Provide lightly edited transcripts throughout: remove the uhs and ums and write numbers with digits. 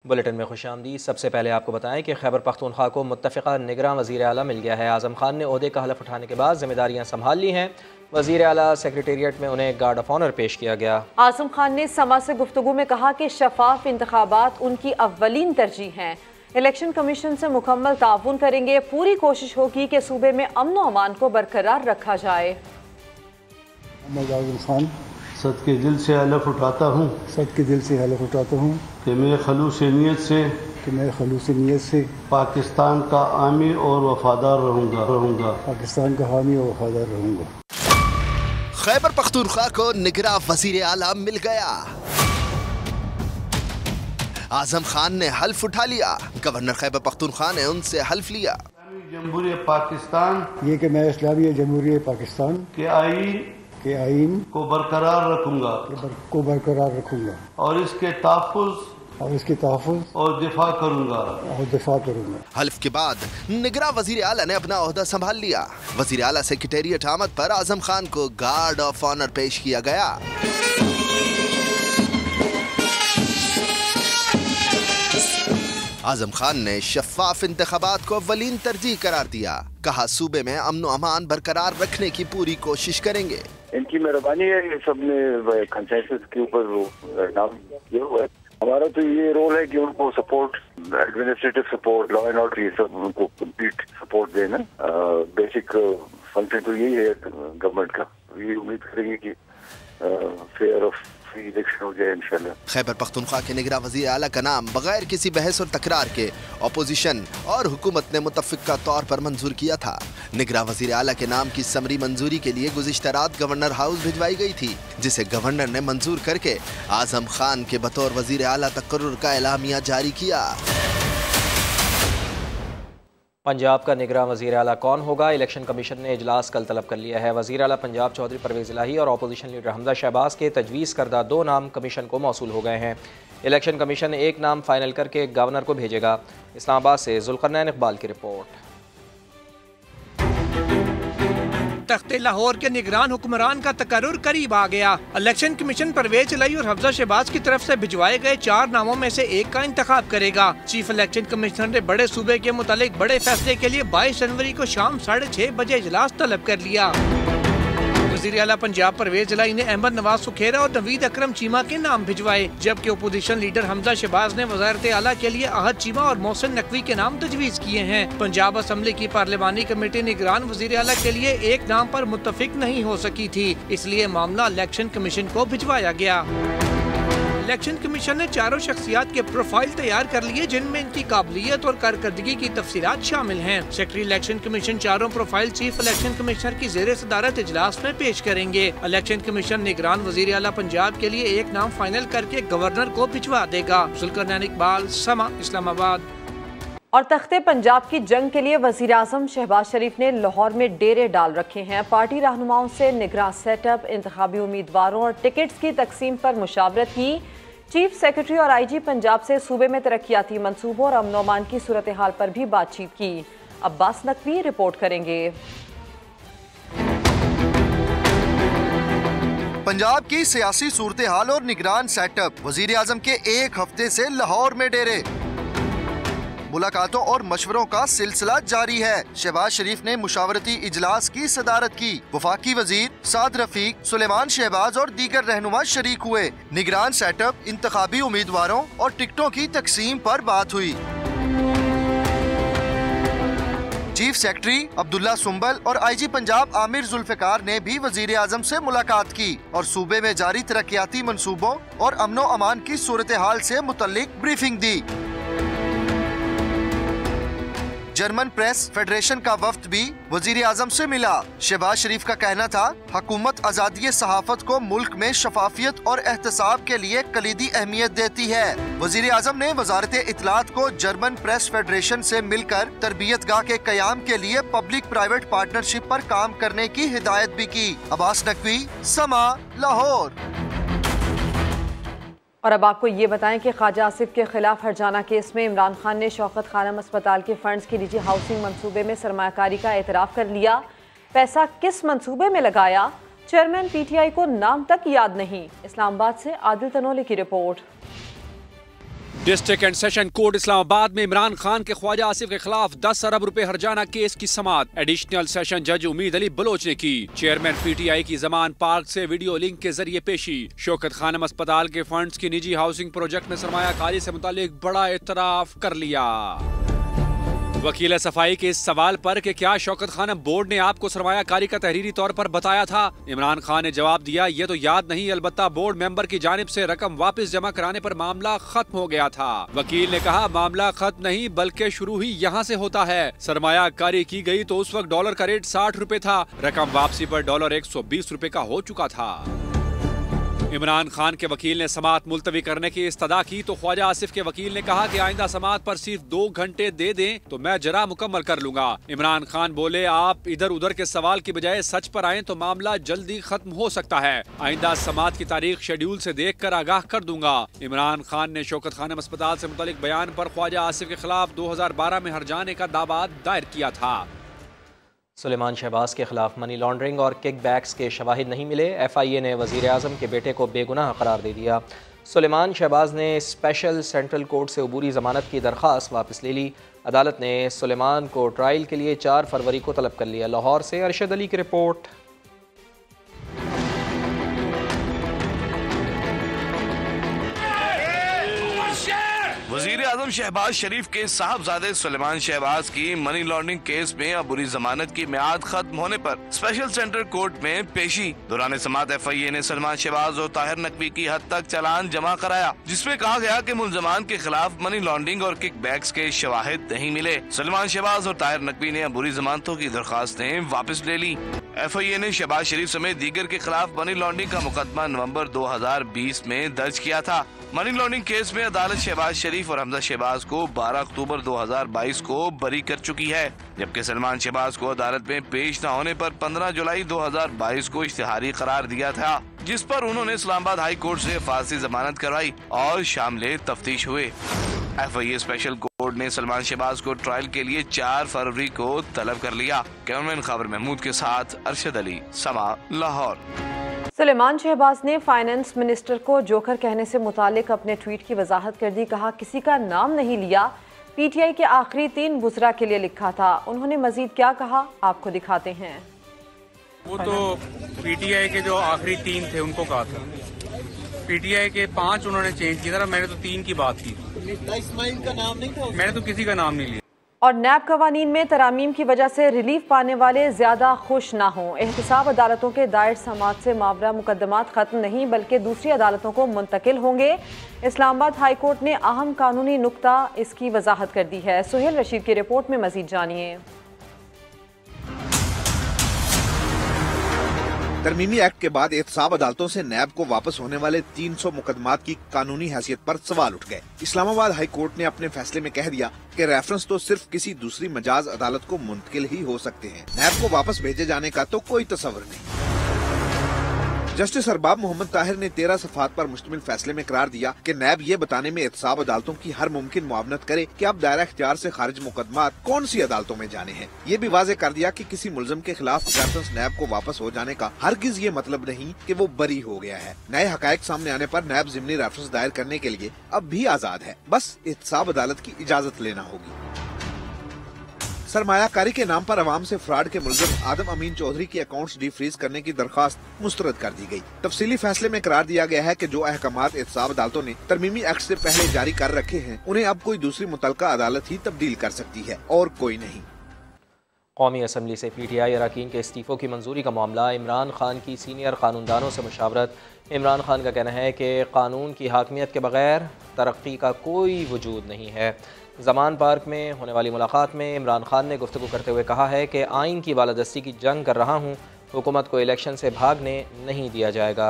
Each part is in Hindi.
बुलेटिन में खुशामदीद। सबसे पहले आपको बताएं कि खैबर पख्तूनख्वा को मुत्तफ़िक़ा निगरान वज़ीर आला मिल गया है। आज़म खान ने ओहदे का हलफ उठाने के बाद जिम्मेदारियां संभाल ली हैं। वज़ीर आला सेक्रेटेरिएट में उन्हें गार्ड ऑफ ऑनर पेश किया गया। आज़म खान ने समा से गुफ्तगू में कहा कि शफाफ इंतखाबात उनकी अव्वलीन तरजीह हैं। इलेक्शन कमीशन से मुकम्मल ताउन करेंगे। पूरी कोशिश होगी कि सूबे में अमन व अमान को बरकरार रखा जाए। आज़म खान सद के दिल से हलफ उठाता हूँ कि मैं खलूस नीयत से पाकिस्तान का आमी और वफादार रहूँगा। खैबर पख्तूनख्वा को निगरां वज़ीर आला मिल गया। आज़म खान ने हल्फ उठा लिया। गवर्नर खैबर पख्तूनख्वा ने उनसे हल्फ लिया। जमहूरियत पाकिस्तान ये कि मैं इस्लामी जमहूरियत पाकिस्तान के आईन को बरकरार रखूँगा और इसके तहफ़्फ़ुज़ और दिफा करूँगा। हल्फ के बाद निगरां वज़ीर आला ने अपना ओहदा संभाल लिया। वज़ीर आला सेक्रेटेरिएट आमद पर आज़म खान को गार्ड ऑफ ऑनर पेश किया गया। आज़म खान ने शफाफ इंतखाबात को अव्वलीन तरजीह करार दिया। कहा सूबे में अमन व अमान बरकरार रखने की पूरी कोशिश करेंगे। इनकी मेहरबानी है, ये सबने कंसेंसस के ऊपर नाम किया हुआ है। हमारा तो ये रोल है कि उनको support, administrative support, law and order, ये सब उनको कंप्लीट सपोर्ट देना। बेसिक फंक्शन तो यही है गवर्नमेंट का। ये उम्मीद करेंगे कि फेयर ऑफ इलेक्शन हो जाए इंशाल्लाह। खैबर पख्तूनख्वा के निगरां वज़ीर आला का नाम बगैर किसी बहस और तकरार के अपोजिशन और हुकूमत ने मुत्तफ़िक़ा तौर पर मंजूर किया था। निगरां वज़ीर आला के नाम की समरी मंजूरी के लिए गुज़िश्ता रात गवर्नर हाउस भिजवाई गई थी, जिसे गवर्नर ने मंजूर करके आज़म खान के बतौर वज़ीर आला तकर्रुर का एलामिया जारी किया। पंजाब का निगरां वज़ीर आला कौन होगा? इलेक्शन कमीशन ने इजलास कल तलब कर लिया है। वज़ीर आला पंजाब चौधरी परवेज़ इलाही और अपोजिशन लीडर हमजा शहबाज के तजवीज़ करदा 2 नाम कमीशन को मौसूल हो गए हैं। इलेक्शन कमीशन एक नाम फाइनल करके गवर्नर को भेजेगा। इस्लामाबाद से जुल्करनैन इकबाल की रिपोर्ट। तख्ते लाहौर के निगरान हुक्मरान का तकर्रुर करीब आ गया। इलेक्शन कमीशन परवेज इलाही और हफ्जा शहबाज की तरफ से भिजवाए गए 4 नामों में से एक का इंतखाब करेगा। चीफ इलेक्शन कमिश्नर ने बड़े सूबे के मुतालिक बड़े फैसले के लिए 22 जनवरी को शाम 6:30 बजे इजलास तलब कर लिया। वज़ीर आला पंजाब परवेज इलाही ने अहमद नवाज सुखेरा और नवीद अकरम चीमा के नाम भिजवाए, जबकि अपोजिशन लीडर हमजा शहबाज ने वज़ारत आला के लिए अहद चीमा और मोहसिन नकवी के नाम तजवीज़ किए हैं। पंजाब असम्बली की पार्लिमानी कमेटी निगरान वज़ीर आला के लिए एक नाम पर मुत्तफिक नहीं हो सकी थी, इसलिए मामला इलेक्शन कमीशन को भिजवाया गया। इलेक्शन कमीशन ने 4 शख्सियात के प्रोफाइल तैयार कर लिए, जिनमें इनकी काबिलियत और कारकर्दगी की तफसीलात शामिल हैं। Secretary election commission 4 profile chief election commissioner की ज़ेरे सदारत इजलास में पेश करेंगे। इलेक्शन कमीशन निगरान वज़ीर आला पंजाब के लिए एक नाम फाइनल करके गवर्नर को भिजवा देगा। जुल्करनैन इकबाल, समा, इस्लामाबाद। और तख्ते पंजाब की जंग के लिए वज़ीर आज़म शहबाज शरीफ ने लाहौर में डेरे डाल रखे हैं। पार्टी रहनुमाओं से निगरान सेटअप, इंतखाबी उम्मीदवारों और टिकट्स की तकसीम पर मुशावरत की। चीफ सेक्रेटरी और IG पंजाब से सूबे में तरक्याती मंसूबों और अमन अमान की सूरत हाल पर भी बातचीत की। अब्बास नकवी रिपोर्ट करेंगे। पंजाब की सियासी सूरत हाल और निगरान सेटअप। वज़ीर आज़म के एक हफ्ते से लाहौर में डेरे। मुलाकातों और मशवरों का सिलसिला जारी है। शहबाज शरीफ ने मुशावरती इजलास की सदारत की। वफाकी वजीर साद रफीक, सुलेमान शहबाज और दीगर रहनुमा शरीक हुए। निगरान सेटअप, इंतखाबी उम्मीदवारों और टिकटों की तकसीम पर बात हुई। चीफ सेक्रेटरी अब्दुल्ला सुंबल और IG पंजाब आमिर जुल्फिकार ने भी वजीर आजम से मुलाकात की और सूबे में जारी तरक्याती मंसूबों और अमनो अमान की सूरत हाल से मुतल्लिक ब्रीफिंग दी। जर्मन प्रेस फेडरेशन का वफ्द भी वजीर आजम से मिला। शहबाज शरीफ का कहना था, हुकूमत आजादी सहाफत को मुल्क में शफाफियत और एहतसाब के लिए कलीदी अहमियत देती है। वजीर आजम ने वजारत इत्तलात को जर्मन प्रेस फेडरेशन से मिलकर तरबियतगाह के कयाम के लिए पब्लिक प्राइवेट पार्टनरशिप पर काम करने की हिदायत भी की। अब्बास नकवी, समा, लाहौर। और अब आपको ये बताएं कि ख्वाजा आसिफ के खिलाफ हरजाना केस में इमरान खान ने शौकत खानम अस्पताल के फंड्स की निजी हाउसिंग मंसूबे में सरमायाकारी का एतराफ़ कर लिया। पैसा किस मंसूबे में लगाया, चेयरमैन PTI को नाम तक याद नहीं। इस्लामाबाद से आदिल तनोली की report. District and session court Islamabad में इमरान खान के ख्वाजा आसिफ के खिलाफ 10 अरब रुपए हर्जाना केस की समाअत एडिशनल सेशन जज उम्मीद अली बलोच ने की। चेयरमैन PTI की जमान पार्क से वीडियो लिंक के जरिए पेशी। शौकत खानम अस्पताल के फंड्स की निजी हाउसिंग प्रोजेक्ट में सरमायाकारी से मुतालिक बड़ा एतराफ कर लिया। वकील सफाई के इस सवाल पर कि क्या शौकत खानम बोर्ड ने आपको सरमायाकारी का तहरीरी तौर पर बताया था, इमरान खान ने जवाब दिया, ये तो याद नहीं, अलबत्ता बोर्ड मेंबर की जानिब से रकम वापस जमा कराने पर मामला खत्म हो गया था। वकील ने कहा, मामला खत्म नहीं बल्कि शुरू ही यहाँ से होता है। सरमायाकारी की गई तो उस वक्त डॉलर का रेट 60 रुपए था, रकम वापसी पर डॉलर 120 रुपए का हो चुका था। इमरान खान के वकील ने समाअत मुलतवी करने की इस्तदा की तो ख्वाजा आसिफ के वकील ने कहा कि आइंदा समाअत पर सिर्फ 2 घंटे दे दें तो मैं जरा मुकम्मल कर लूंगा। इमरान खान बोले, आप इधर उधर के सवाल की बजाय सच पर आएं तो मामला जल्दी खत्म हो सकता है। आइंदा समाअत की तारीख शेड्यूल से देखकर आगाह कर दूंगा। इमरान खान ने शौकत खानम अस्पताल से मुतालिक बयान पर ख्वाजा आसिफ के खिलाफ 2012 में हर्जाने का दावा दायर किया था। सुलेमान शहबाज के खिलाफ मनी लॉन्ड्रिंग और किक बैक्स के शवाहिद नहीं मिले। FIA ने वज़ीर आज़म के बेटे को बेगुनाह करार दे दिया। सुलेमान शहबाज ने स्पेशल सेंट्रल कोर्ट से अबूरी ज़मानत की दरख्वास्त वापस ले ली। अदालत ने सुलेमान को ट्रायल के लिए 4 फरवरी को तलब कर लिया। लाहौर से अरशद अली की रिपोर्ट। वज़ीर आज़म शहबाज शरीफ के साहबजादे सुलेमान शहबाज की मनी लॉन्ड्रिंग केस में अबूरी जमानत की मियाद खत्म होने पर स्पेशल सेंट्रल कोर्ट में पेशी। दौरान समाअत FIA ने सुलेमान शहबाज और ताहिर नकवी की हद तक चालान जमा कराया, जिसमें कहा गया कि मुलजमान के खिलाफ मनी लॉन्ड्रिंग और किक बैक्स के शवाहिद नहीं मिले। सुलेमान शहबाज और ताहिर नकवी ने अबूरी जमानतों की दरख्वास्तें वापस ले ली। FIA ने शहबाज शरीफ समेत दीगर के खिलाफ मनी लॉन्ड्रिंग का मुकदमा नवंबर 2020 में दर्ज किया था। मनी लॉन्ड्रिंग केस में अदालत शहबाज शरीफ और हमजा शहबाज को 12 अक्टूबर 2022 को बरी कर चुकी है, जबकि सलमान शहबाज को अदालत में पेश न होने पर 15 जुलाई 2022 को इश्तिहारी करार दिया था, जिस पर उन्होंने इस्लामाबाद हाई कोर्ट से फांसी जमानत करवाई और शामिल तफ्तीश हुए। FIA स्पेशल कोर्ट ने सलमान शहबाज को ट्रायल के लिए 4 फरवरी को तलब कर लिया। कैमरामैन खबर महमूद के साथ अरशद अली, समा, लाहौर। सुलेमान शहबाज ने फाइनेंस मिनिस्टर को जोकर कहने से मुतालिक अपने ट्वीट की वजाहत कर दी। कहा, किसी का नाम नहीं लिया, PTI के आखिरी 3 वुज़रा के लिए लिखा था। उन्होंने मजीद क्या कहा, आपको दिखाते हैं। वो तो PTI के जो आखिरी 3 थे उनको कहा था, PTI के 5 उन्होंने चेंज किया था, मैंने तो 3 की बात की। इस्माइल का नाम नहीं था, मैंने तो किसी का नाम नहीं लिया। और नैब कवानीन में तरामीम की वजह से रिलीफ पाने वाले ज्यादा खुश ना हों। एहतसाब अदालतों के दायर समाअत से मामला मुकदमात खत्म नहीं बल्कि दूसरी अदालतों को मुंतकिल होंगे। इस्लामाबाद हाई कोर्ट ने अहम कानूनी नुक्ता इसकी वजाहत कर दी है। सुहेल रशीद की रिपोर्ट में मजीद जानिए। तरमीमी एक्ट के बाद एहतसाब अदालतों से नैब को वापस होने वाले 300 मुकदमात की कानूनी हैसियत पर सवाल उठ गए। इस्लामाबाद हाई कोर्ट ने अपने फैसले में कह दिया कि रेफरेंस तो सिर्फ किसी दूसरी मजाज अदालत को मुंतकिल ही हो सकते हैं, नैब को वापस भेजे जाने का तो कोई तस्वर नहीं। जस्टिस अरबाब मोहम्मद ताहिर ने 13 सफ़ात पर मुश्तमिल फैसले में करार दिया कि नैब ये बताने में एहतसाब अदालतों की हर मुमकिन मुआवनत करे कि अब दायरा इख्तियार से खारिज मुकदमात कौन सी अदालतों में जाने हैं। ये भी वाज़ेह कर दिया कि किसी मुलजम के खिलाफ रेफरेंस नैब को वापस हो जाने का हरगिज ये मतलब नहीं कि वो बरी हो गया है। नए हकायक सामने आने पर नैब ज़िमनी रेफरेंस दायर करने के लिए अब भी आज़ाद है, बस एहतसाब अदालत की इजाज़त लेना होगी। सरमायाकारी के नाम पर अवाम से फ्रॉड के मुलज़िम आदम अमीन चौधरी की अकाउंट्स डीफ्रीज करने की दरख्वास्त मुस्तरद कर दी गई। तफसीली फैसले में करार दिया गया है कि जो अहकामात एहतसाब अदालतों ने तरमीमी एक्ट से पहले जारी कर रखे हैं उन्हें अब कोई दूसरी मुतलका अदालत ही तब्दील कर सकती है और कोई नहीं। कौमी असम्बली से PTI अरकान के इस्तीफ़ों की मंजूरी का मामला। इमरान खान की सीनियर कानूनदानों से मुशावरत। इमरान खान का कहना है कि कानून की हाकमियत के बगैर तरक्की का कोई वजूद नहीं है। ज़मान पार्क में होने वाली मुलाकात में इमरान खान ने गुफ्तगू करते हुए कहा है कि आइन की बालादस्ती की जंग कर रहा हूँ, हुकूमत को इलेक्शन से भागने नहीं दिया जाएगा।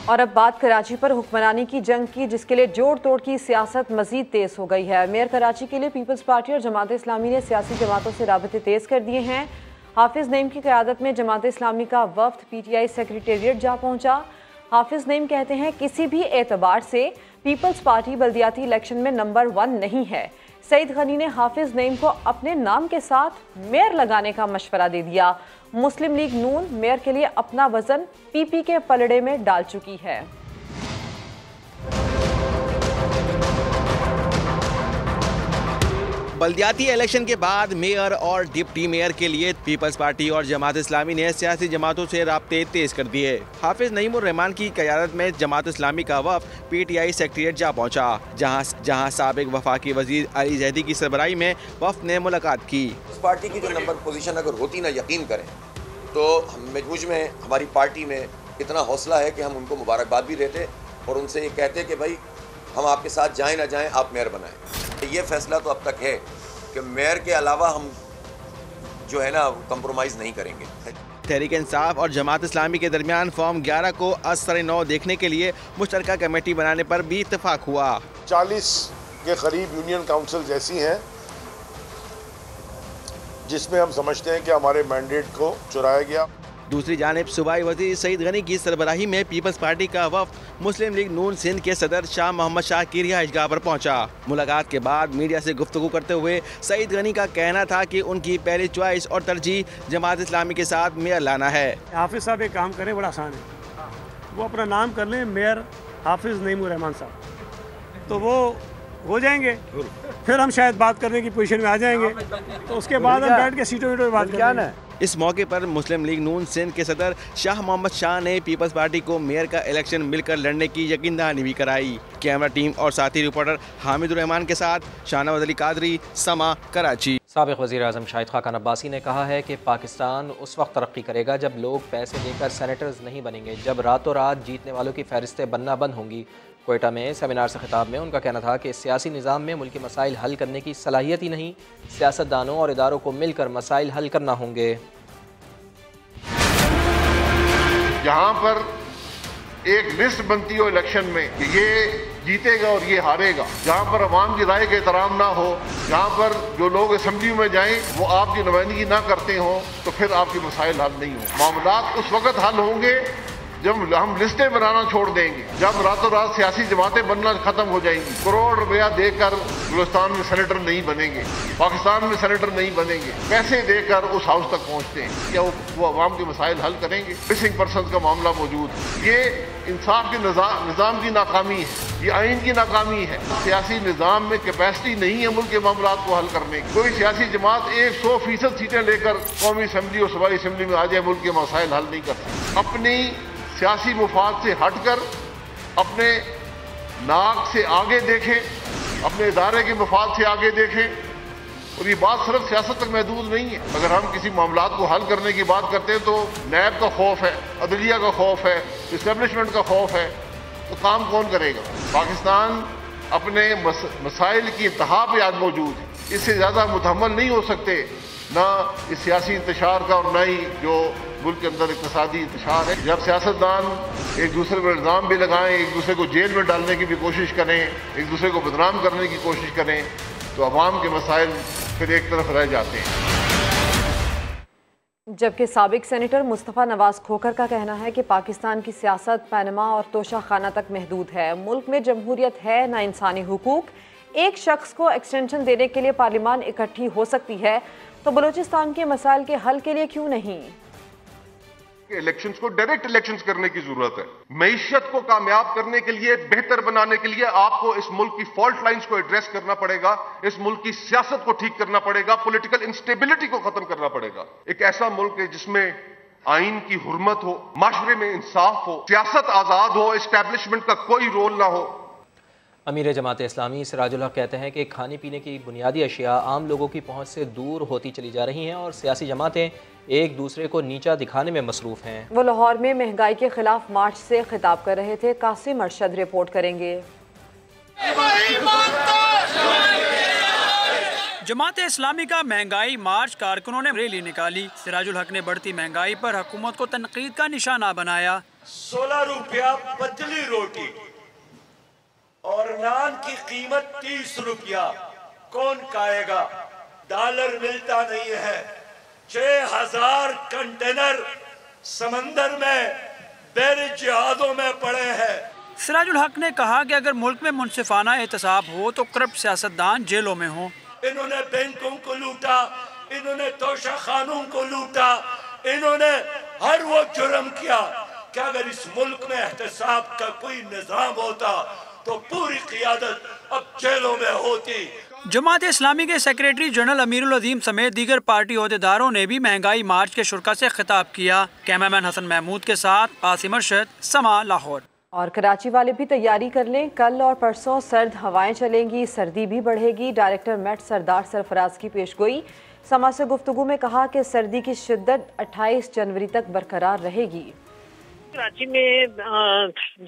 और अब बात कराची पर हुक्मरानी की जंग की, जिसके लिए जोड़ तोड़ की सियासत मजीद तेज हो गई है। मेयर कराची के लिए पीपल्स पार्टी और जमात इस्लामी ने सियासी जमातों से राबते तेज कर दिए हैं। हाफिज नईम की क़यादत में जमात इस्लामी का वफ्द PTI सेक्रेटेरिएट जा पहुंचा। हाफिज नईम कहते हैं किसी भी एतबार से पीपल्स पार्टी बल्दियाती इलेक्शन में नंबर 1 नहीं है। सईद गनी ने हाफिज नईम को अपने नाम के साथ मेयर लगाने का मशवरा दे दिया। मुस्लिम लीग नून मेयर के लिए अपना वजन PP के पलड़े में डाल चुकी है। बल्दियाती इलेक्शन के बाद मेयर और डिप्टी मेयर के लिए पीपल्स पार्टी और जमात इस्लामी ने सियासी जमातों से राब्ते तेज कर दिए। हाफिज नईमुर रहमान की क़यादत में जमात इस्लामी का वफ़द PTI सेक्रेटेरिएट जा पहुंचा, जहां साबिक वफाकी वजीर अली जैदी की सरबराही में वफ़द ने मुलाकात की। उस पार्टी की जो नंबर पोजीशन अगर होती ना, यकीन करें तो मुझ में हमारी पार्टी में इतना हौसला है कि हम उनको मुबारकबाद भी देते और उनसे ये कहते कि भाई हम आपके साथ जाएं ना जाएं, आप मेयर बनाएं। ये फैसला तो अब तक है कि मेयर के अलावा हम जो है ना कंप्रोमाइज़ नहीं करेंगे। तहरीक इंसाफ और जमात इस्लामी के दरमियान फॉर्म 11 को असर-ए-नौ देखने के लिए मुश्तरका कमेटी बनाने पर भी इत्तेफाक हुआ। 40 के करीब यूनियन काउंसिल ऐसी हैं जिसमें हम समझते हैं कि हमारे मैंडेट को चुराया गया। दूसरी जानिब सूबाई वज़ीर सईद गनी की सरबराही में पीपल्स पार्टी का वफ़द मुस्लिम लीग नून सिंध के सदर शाह मोहम्मद शाह की रिहाइशगाह पर पहुंचा। मुलाकात के बाद मीडिया से गुफ्तगू करते हुए सईद गनी का कहना था कि उनकी पहली चॉइस और तरजीह जमात इस्लामी के साथ मेयर लाना है। हाफिज साहब एक काम करें, बड़ा आसान है, वो अपना नाम कर लें मेयर हाफिज नईमुर रहमान साहब, तो वो हो जाएंगे, फिर हम शायद बात करने की पोजीशन में आ जाएंगे, तो उसके बाद हम बैठ के सीटों पे बात करेंगे। इस मौके पर मुस्लिम लीग नून सिंध के सदर शाह मोहम्मद शाह ने पीपल्स पार्टी को मेयर का इलेक्शन मिलकर लड़ने की यकीन दहानी भी कराई। कैमरा टीम और साथी रिपोर्टर हामिदुर रहमान के साथ शाहनवाज अली कादरी, समा, कराची। साबिक़ वज़ीर आज़म शाहिद खान अब्बासी ने कहा है कि पाकिस्तान उस वक्त तरक्की करेगा जब लोग पैसे देकर सेनेटर्स नहीं बनेंगे, जब रातों रात जीतने वालों की फहरिस्तें बनना बंद होंगी। कोयटा में सेमिनार से खिताब में उनका कहना था कि सियासी निज़ाम में मुल्की मसाइल हल करने की सलाहियत ही नहीं, सियासतदानों और इदारों को मिलकर मसाइल हल करना होंगे। जहाँ पर एक लिस्ट बनती हो इलेक्शन में कि ये जीतेगा और ये हारेगा, जहाँ पर अवाम की राय का एहतराम ना हो, जहाँ पर जो लोग असम्बली में जाएं वो आपकी नुमाइंदगी ना करते हों, तो फिर आपके मसाइल हल नहीं हो। मामलात उस वक्त हल होंगे जब हम लिस्टें बनाना छोड़ देंगे, जब रातों रात सियासी जमातें बनना खत्म हो जाएंगी। करोड़ रुपया देकर गुलिस्तान में सेनेटर नहीं बनेंगे, पाकिस्तान में सेनेटर नहीं बनेंगे, पैसे देकर उस हाउस तक पहुंचते हैं। क्या वो अवाम के मसाइल हल करेंगे? मिसिंग पर्सन का मामला मौजूद, ये इंसाफ के निज़ाम की नाकामी है, ये आइन की नाकामी है। सियासी निज़ाम में कैपेसिटी नहीं है मुल्क के मामलात को हल करने की। कोई सियासी जमात 100% सीटें लेकर कौमी असम्बली और सूबाई असम्बली में आ जाए, मुल्क के मसाइल हल नहीं कर सकती। अपनी सियासी मुफाद से हटकर अपने नाक से आगे देखें, अपने इदारे के मुफाद से आगे देखें। और ये बात सिर्फ सियासत तक महदूद नहीं है। अगर हम किसी मामलात को हल करने की बात करते हैं तो नैब का खौफ है, अदलिया का खौफ है, इस्टेब्लिशमेंट का खौफ है, तो काम कौन करेगा? पाकिस्तान अपने मसाइल की इंतहा पे आज मौजूद है, इससे ज़्यादा मुतहम्मल नहीं हो सकते, ना इस सियासी इंतशार का और ना ही जो मुल्क के अंदर इक़्तिसादी इंतशार है। जब सियासतदान एक दूसरे पर इल्ज़ाम भी लगाएं, एक दूसरे को जेल में डालने की भी कोशिश करें, एक दूसरे को बदनाम करने की कोशिश करें, तो अवाम के मसाइल फिर एक तरफ रह जाते हैं। जबकि साबिक सेनेटर मुस्तफ़ा नवाज खोखर का कहना है कि पाकिस्तान की सियासत पनामा और तोशाखाना तक महदूद है। मुल्क में जमहूरियत है, ना इंसानी हुकूक। एक शख्स को एक्सटेंशन देने के लिए पार्लियामान इकट्ठी हो सकती है, तो बलूचिस्तान के मसाइल के हल के लिए क्यों नहीं? इलेक्शंस को डायरेक्ट इलेक्शंस करने की जरूरत है। मईशत को कामयाब करने के लिए, बेहतर बनाने के लिए आपको इस मुल्क की फॉल्ट लाइंस को एड्रेस करना पड़ेगा, इस मुल्क की सियासत को ठीक करना पड़ेगा, पॉलिटिकल इंस्टेबिलिटी को खत्म करना पड़ेगा। एक ऐसा मुल्क है जिसमें आइन की हुर्मत हो, माशरे में इंसाफ हो, सियासत आजाद हो, एस्टैब्लिशमेंट का कोई रोल ना हो। अमीर जमात इस्लामी सिराजुल हक कहते हैं कि खाने पीने की बुनियादी अशिया आम लोगों की पहुँच से दूर होती चली जा रही हैं और सियासी जमातें एक दूसरे को नीचा दिखाने में मसरूफ़ हैं। वो लाहौर में महंगाई के खिलाफ मार्च से खिताब कर रहे थे। कासिम अरशद रिपोर्ट करेंगे। जमात इस्लामी का महंगाई मार्च कारकुनों ने रैली निकाली। सिराजुल हक ने बढ़ती महंगाई पर हुकूमत को तनकीद का निशाना बनाया। 16 रुपया पतली रोटी और नान की कीमत 30 रुपया कौन खाएगा? डॉलर मिलता नहीं है। 6000 कंटेनर समंदर में बहरी जिहादों में पड़े हैं। सिराजुल हक ने कहा कि अगर मुल्क में मुनसिफाना एहतसाब हो तो करप्ट सियासतदान जेलों में हो। इन्होंने बैंकों को लूटा, इन्होंने तोशाखानों को लूटा, इन्होंने हर वो जुर्म किया कि अगर इस मुल्क में एहतसाब का कोई निजाम होता, तो पूरी क़ियादत अब जेलों में होती। जमात इस्लामी के सेक्रेटरी जनरल अमीरुल अजीम समेत दीगर पार्टी ओहदेदारों ने भी महंगाई मार्च के शुरा से खिताब किया। कैमरामैन हसन महमूद के साथ आसिम अरशद, समा, लाहौर। और कराची वाले भी तैयारी कर लें, कल और परसों सर्द हवाएं चलेंगी, सर्दी भी बढ़ेगी। डायरेक्टर मेट सरदार सरफराज की पेशगोई। समा से गुफ्तगू में कहा कि सर्दी की शिद्दत 28 जनवरी तक बरकरार रहेगी। कराची में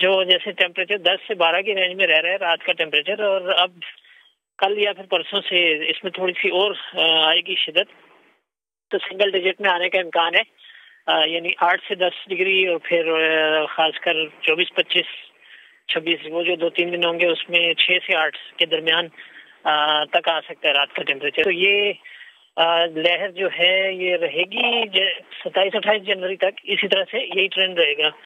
जो जैसे टेम्परेचर 10 से 12 की रेंज में रह रहा है रात का टेम्परेचर, और अब कल या फिर परसों से इसमें थोड़ी सी और आएगी शिद्दत, तो सिंगल डिजिट में आने का इम्कान है, यानी 8 से 10 डिग्री, और फिर खासकर 24, 25, 26 वो जो 2-3 दिन होंगे उसमें 6 से 8 के दरमियान तक आ सकता है रात का टेम्परेचर। तो ये लहर जो है ये रहेगी 27-28 जनवरी तक, इसी तरह से यही ट्रेंड रहेगा।